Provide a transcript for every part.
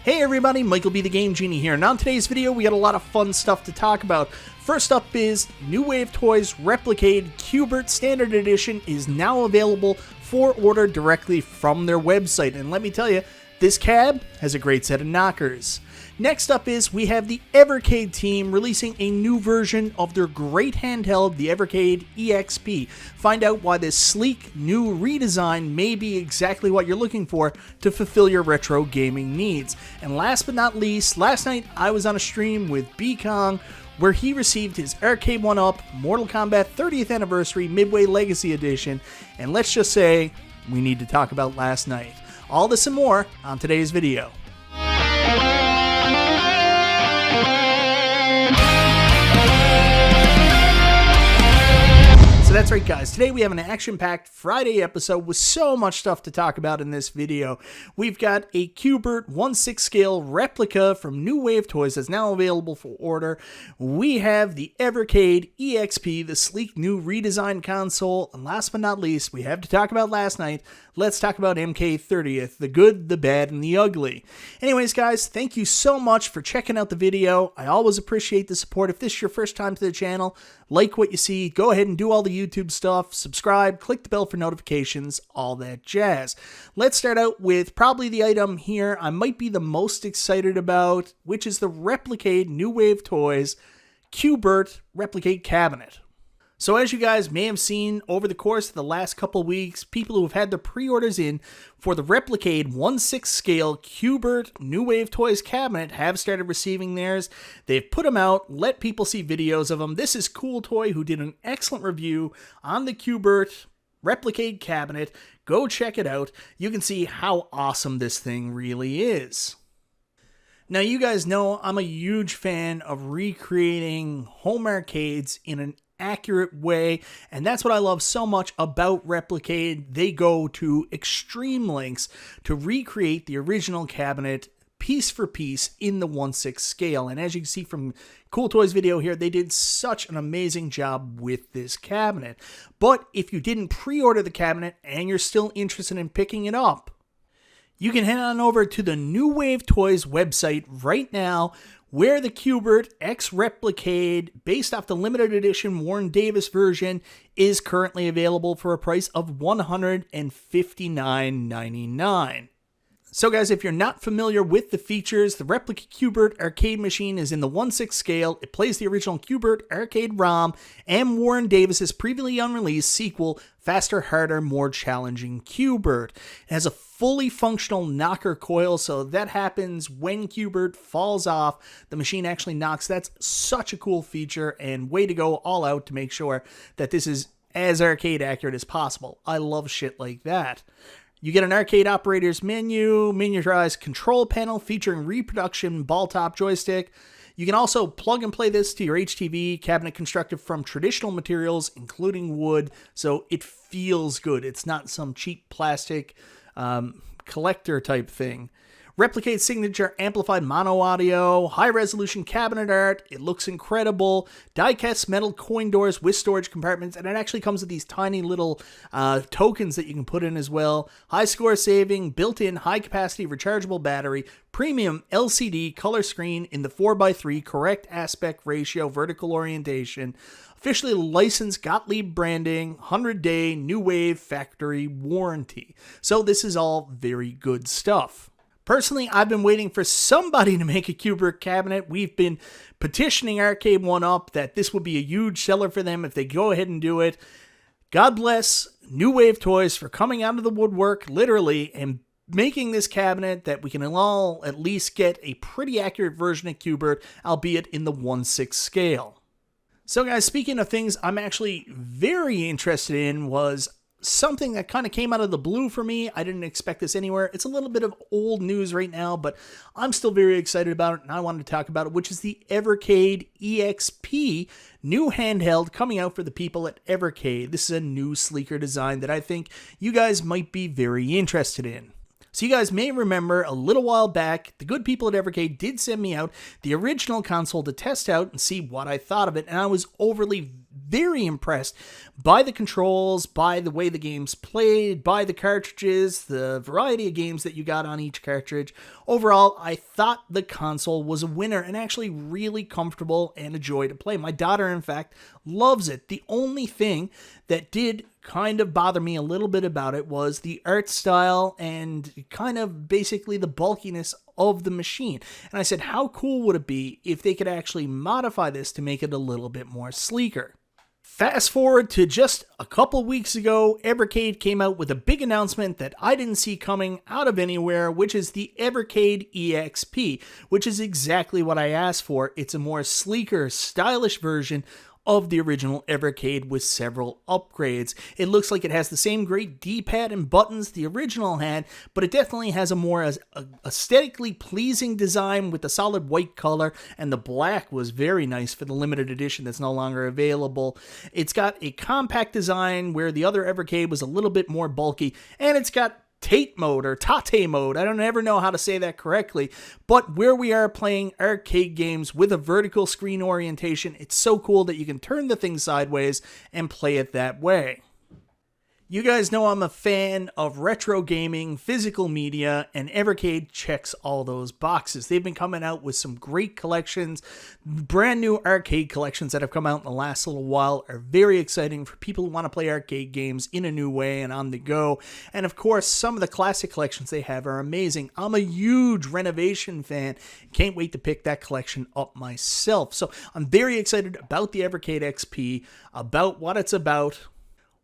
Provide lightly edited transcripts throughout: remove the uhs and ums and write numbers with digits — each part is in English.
Hey everybody, MichaelBtheGameGenie here, and on today's video we got a lot of fun stuff to talk about. First up is New Wave Toys Replicade Q Bert Standard Edition is now available for order directly from their website, and let me tell you, this cab has a great set of knockers. Next up is we have the Evercade team releasing a new version of their great handheld, the Evercade EXP. Find out why this sleek new redesign may be exactly what you're looking for to fulfill your retro gaming needs. And last but not least, last night I was on a stream with B-Kong where he received his Arcade1Up Mortal Kombat 30th Anniversary Midway Legacy Edition, and let's just say we need to talk about last night. All this and more on today's video. So that's right guys, today we have an action-packed Friday episode with so much stuff to talk about in this video. We've got a Q Bert 1/6 scale replica from New Wave Toys that's now available for order. We have the Evercade EXP, the sleek new redesigned console, and last but not least, we have to talk about last night. Let's talk about MK30th, the good, the bad, and the ugly. Anyways guys, thank you so much for checking out the video. I always appreciate the support. If this is your first time to the channel, like what you see, go ahead and do all the YouTube stuff, subscribe, click the bell for notifications, all that jazz. Let's start out with probably the item here I might be the most excited about, which is the Replicade New Wave Toys Q Bert Replicade cabinet. So as you guys may have seen over the course of the last couple weeks, people who have had their pre-orders in for the Replicade 1/6 scale Q Bert New Wave Toys cabinet have started receiving theirs. They've put them out, let people see videos of them. This is Cool Toy, who did an excellent review on the Q Bert Replicade cabinet. Go check it out. You can see how awesome this thing really is. Now, you guys know I'm a huge fan of recreating home arcades in an accurate way, and that's what I love so much about Replicade. They go to extreme lengths to recreate the original cabinet piece for piece in the 1/6 scale, and as you can see from Cool Toys video here, they did such an amazing job with this cabinet. But if you didn't pre-order the cabinet and you're still interested in picking it up, you can head on over to the New Wave Toys website right now, where the Q Bert X Replicade, based off the limited edition Warren Davis version, is currently available for a price of $159.99. So guys, if you're not familiar with the features, the Replica Q Bert arcade machine is in the 1/6 scale. It plays the original Q Bert arcade ROM and Warren Davis's previously unreleased sequel, Faster, Harder, More Challenging Q Bert. It has a fully functional knocker coil, so that happens when Q Bert falls off, the machine actually knocks. That's such a cool feature, and way to go all out to make sure that this is as arcade accurate as possible. I love shit like that. You get an arcade operator's menu, miniaturized control panel featuring reproduction ball top joystick. You can also plug and play this to your HTV cabinet constructed from traditional materials, including wood, so it feels good. It's not some cheap plastic collector type thing. Replicate signature amplified mono audio, high resolution cabinet art, it looks incredible, die-cast metal coin doors with storage compartments, and it actually comes with these tiny little tokens that you can put in as well. High score saving, built-in high capacity rechargeable battery, premium LCD color screen in the 4:3 correct aspect ratio vertical orientation, officially licensed Gottlieb branding, 100-day New Wave factory warranty. So this is all very good stuff. Personally, I've been waiting for somebody to make a Q Bert cabinet. We've been petitioning Arcade1Up that this would be a huge seller for them if they go ahead and do it. God bless New Wave Toys for coming out of the woodwork, literally, and making this cabinet that we can all at least get a pretty accurate version of Q Bert, albeit in the 1/6 scale. So guys, speaking of things I'm actually very interested in, was something that kind of came out of the blue for me. I didn't expect this anywhere. It's a little bit of old news right now, but I'm still very excited about it, and I wanted to talk about it, which is the Evercade EXP, new handheld coming out for the people at Evercade. This is a new, sleeker design that I think you guys might be very interested in. So you guys may remember a little while back, the good people at Evercade did send me out the original console to test out and see what I thought of it, and I was overly very impressed by the controls, by the way the game's played, by the cartridges, the variety of games that you got on each cartridge. Overall, I thought the console was a winner and actually really comfortable and a joy to play. My daughter, in fact, loves it. The only thing that did kind of bother me a little bit about it was the art style and kind of basically the bulkiness of the machine. And I said, how cool would it be if they could actually modify this to make it a little bit more sleeker? Fast forward to just a couple weeks ago, Evercade came out with a big announcement that I didn't see coming out of anywhere, which is the Evercade EXP, which is exactly what I asked for. It's a more sleeker, stylish version of the original Evercade with several upgrades. It looks like it has the same great D-pad and buttons the original had, but it definitely has a more aesthetically pleasing design with the solid white color, and the black was very nice for the limited edition that's no longer available. It's got a compact design where the other Evercade was a little bit more bulky, and it's got Tate mode or Tate mode. I don't ever know how to say that correctly, but where we are playing arcade games with a vertical screen orientation, it's so cool that you can turn the thing sideways and play it that way. You guys know I'm a fan of retro gaming, physical media, and Evercade checks all those boxes. They've been coming out with some great collections. Brand new arcade collections that have come out in the last little while are very exciting for people who want to play arcade games in a new way and on the go. And of course, some of the classic collections they have are amazing. I'm a huge renovation fan. Can't wait to pick that collection up myself. So I'm very excited about the Evercade XP, about what it's about.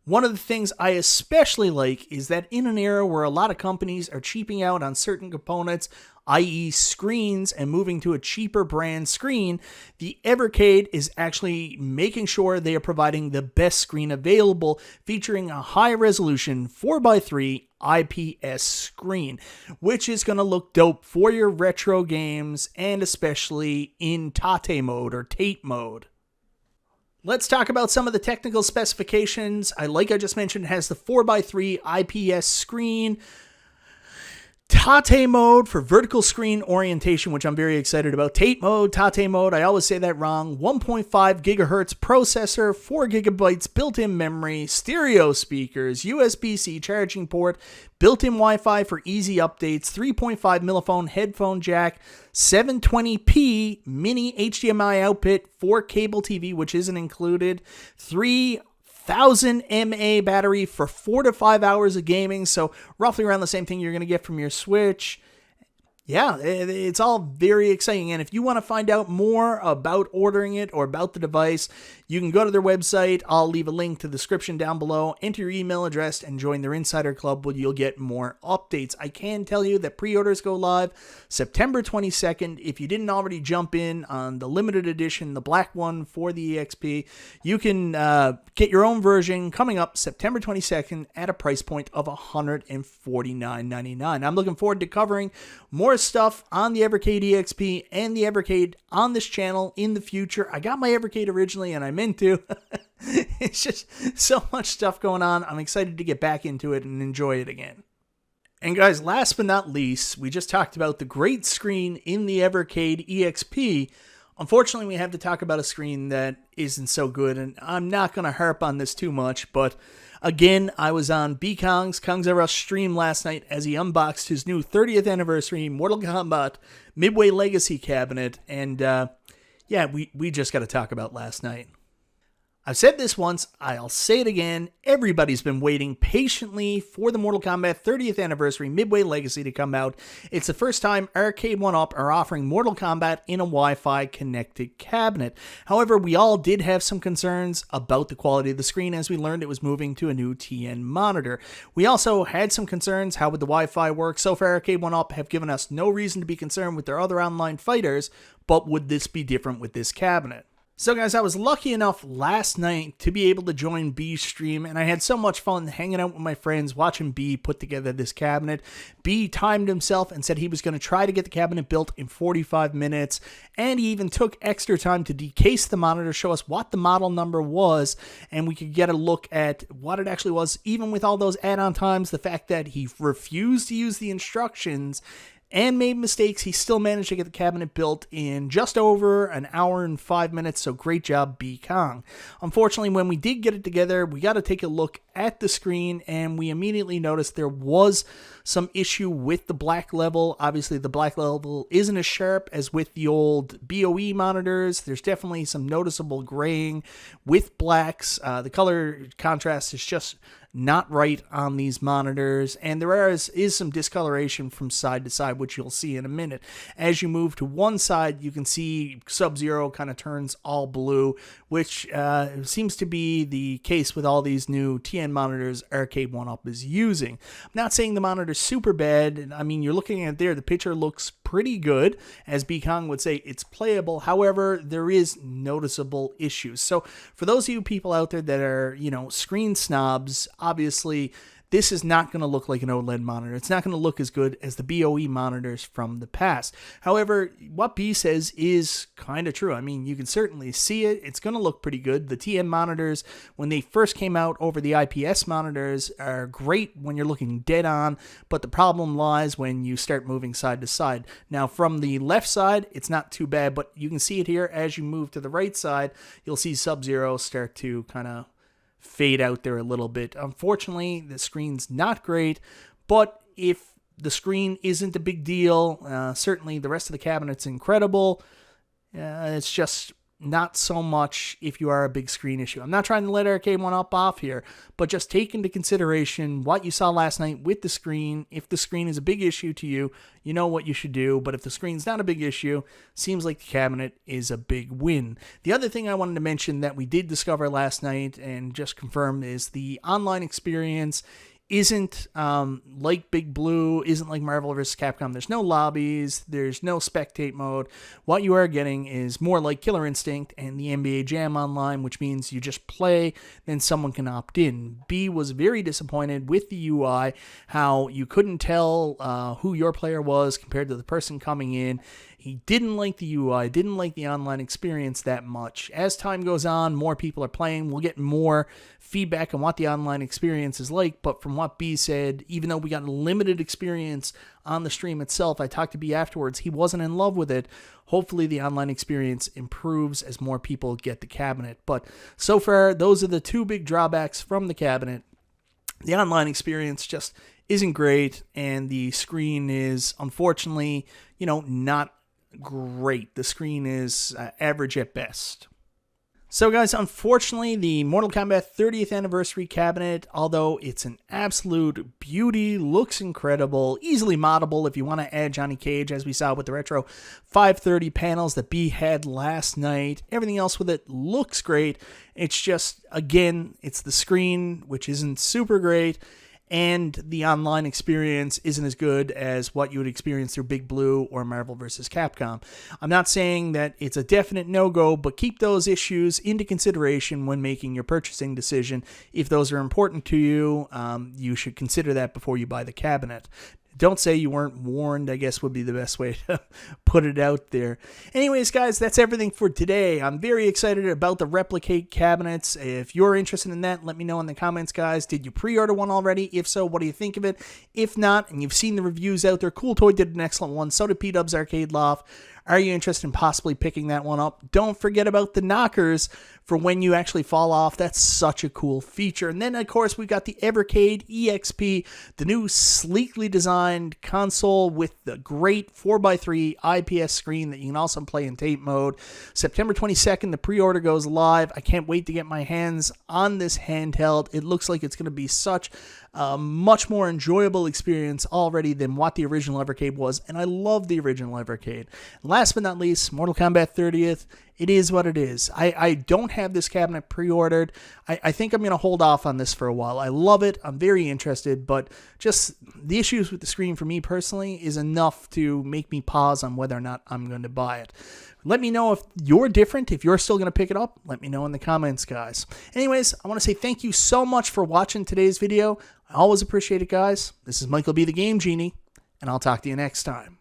One of the things I especially like is that in an era where a lot of companies are cheaping out on certain components, i.e. screens, and moving to a cheaper brand screen, the Evercade is actually making sure they are providing the best screen available, featuring a high-resolution 4x3 IPS screen, which is going to look dope for your retro games and especially in Tate mode or Tate mode. Let's talk about some of the technical specifications. Like I just mentioned, it has the 4x3 IPS screen, Tate mode for vertical screen orientation, which I'm very excited about. Tate mode, I always say that wrong. 1.5 gigahertz processor, 4 gigabytes built-in memory, stereo speakers, USB-C charging port, built-in Wi-Fi for easy updates, 3.5 milliphone headphone jack, 720p mini HDMI output for cable TV, which isn't included, 3,000 mAh battery for 4 to 5 hours of gaming, so roughly around the same thing you're going to get from your Switch. Yeah, it's all very exciting, and if you want to find out more about ordering it or about the device, you can go to their website. I'll leave a link to the description down below. Enter your email address and join their insider club where you'll get more updates. I can tell you that pre-orders go live September 22nd. If you didn't already jump in on the limited edition, the black one for the EXP, you can get your own version coming up September 22nd at a price point of $149.99. I'm looking forward to covering more stuff on the Evercade EXP and the Evercade on this channel in the future. I got my Evercade originally and I meant to. It's just so much stuff going on. I'm excited to get back into it and enjoy it again. And guys, last but not least, we just talked about the great screen in the Evercade EXP. Unfortunately, we have to talk about a screen that isn't so good, and I'm not going to harp on this too much, but again, I was on Kong's R Us stream last night as he unboxed his new 30th anniversary Mortal Kombat Midway Legacy cabinet, and yeah, we just got to talk about last night. I've said this once, I'll say it again, everybody's been waiting patiently for the Mortal Kombat 30th anniversary Midway Legacy to come out. It's the first time Arcade1Up are offering Mortal Kombat in a Wi-Fi connected cabinet. However, we all did have some concerns about the quality of the screen as we learned it was moving to a new TN monitor. We also had some concerns, how would the Wi-Fi work? So far, Arcade1Up have given us no reason to be concerned with their other online fighters, but would this be different with this cabinet? So guys, I was lucky enough last night to be able to join B's stream, and I had so much fun hanging out with my friends, watching B put together this cabinet. B timed himself and said he was going to try to get the cabinet built in 45 minutes, and he even took extra time to decase the monitor, show us what the model number was, and we could get a look at what it actually was, even with all those add-on times, the fact that he refused to use the instructions, and made mistakes, he still managed to get the cabinet built in just over an hour and 5 minutes, so great job, B Kong. Unfortunately, when we did get it together, we got to take a look at the screen, and we immediately noticed there was some issue with the black level. Obviously, the black level isn't as sharp as with the old BOE monitors. There's definitely some noticeable graying with blacks. The color contrast is just not right on these monitors, and there is some discoloration from side to side, which you'll see in a minute. As you move to one side, you can see Sub-Zero kind of turns all blue, which seems to be the case with all these new TN monitors Arcade1Up is using. I'm not saying the monitor's super bad. I mean, you're looking at it there, the picture looks pretty good. As B Kong would say, it's playable. However, there is noticeable issues. So for those of you people out there that are, screen snobs, obviously this is not going to look like an OLED monitor. It's not going to look as good as the BOE monitors from the past. However, what B says is kind of true. I mean, you can certainly see it. It's going to look pretty good. The TN monitors, when they first came out over the IPS monitors, are great when you're looking dead on, but the problem lies when you start moving side to side. Now, from the left side, it's not too bad, but you can see it here. As you move to the right side, you'll see Sub-Zero start to kind of fade out there a little bit. Unfortunately, the screen's not great, but if the screen isn't a big deal, certainly the rest of the cabinet's incredible. It's just not so much if you are a big screen issue. I'm not trying to let Arcade1Up off here, but just take into consideration what you saw last night with the screen. If the screen is a big issue to you, you know what you should do, but if the screen's not a big issue, seems like the cabinet is a big win. The other thing I wanted to mention that we did discover last night and just confirm is the online experience isn't like Big Blue, isn't like Marvel vs. Capcom. There's no lobbies, there's no spectate mode. What you are getting is more like Killer Instinct and the NBA Jam Online, which means you just play, then someone can opt in. B was very disappointed with the UI, how you couldn't tell who your player was compared to the person coming in. He didn't like the UI, didn't like the online experience that much. As time goes on, more people are playing. We'll get more feedback on what the online experience is like. But from what B said, even though we got a limited experience on the stream itself, I talked to B afterwards, he wasn't in love with it. Hopefully the online experience improves as more people get the cabinet. But so far, those are the two big drawbacks from the cabinet. The online experience just isn't great, and the screen is, unfortunately, not great. The screen is average at best. So guys, unfortunately, the Mortal Kombat 30th anniversary cabinet, although it's an absolute beauty, looks incredible, easily moddable if you want to add Johnny Cage, as we saw with the retro 530 panels that B had last night. Everything else with it looks great. It's just, again, it's the screen, which isn't super great, and the online experience isn't as good as what you would experience through Big Blue or Marvel vs. Capcom. I'm not saying that it's a definite no-go, but keep those issues into consideration when making your purchasing decision. If those are important to you, you should consider that before you buy the cabinet. Don't say you weren't warned, I guess would be the best way to put it out there. Anyways, guys, that's everything for today. I'm very excited about the Replicade cabinets. If you're interested in that, let me know in the comments, guys. Did you pre-order one already? If so, what do you think of it? If not, and you've seen the reviews out there, Cool Toy did an excellent one. So did P-Dub's Arcade Loft. Are you interested in possibly picking that one up? Don't forget about the knockers for when you actually fall off. That's such a cool feature. And then, of course, we got the Evercade EXP, the new sleekly designed console with the great 4x3 IPS screen that you can also play in tape mode. September 22nd, the pre-order goes live. I can't wait to get my hands on this handheld. It looks like it's going to be such a much more enjoyable experience already than what the original Evercade was, and I love the original Evercade. Last but not least, Mortal Kombat 30th. It is what it is. I don't have this cabinet pre-ordered. I think I'm going to hold off on this for a while. I love it. I'm very interested, but just the issues with the screen for me personally is enough to make me pause on whether or not I'm going to buy it. Let me know if you're different, if you're still going to pick it up. Let me know in the comments, guys. Anyways, I want to say thank you so much for watching today's video. I always appreciate it, guys. This is Michael B. the Game Genie, and I'll talk to you next time.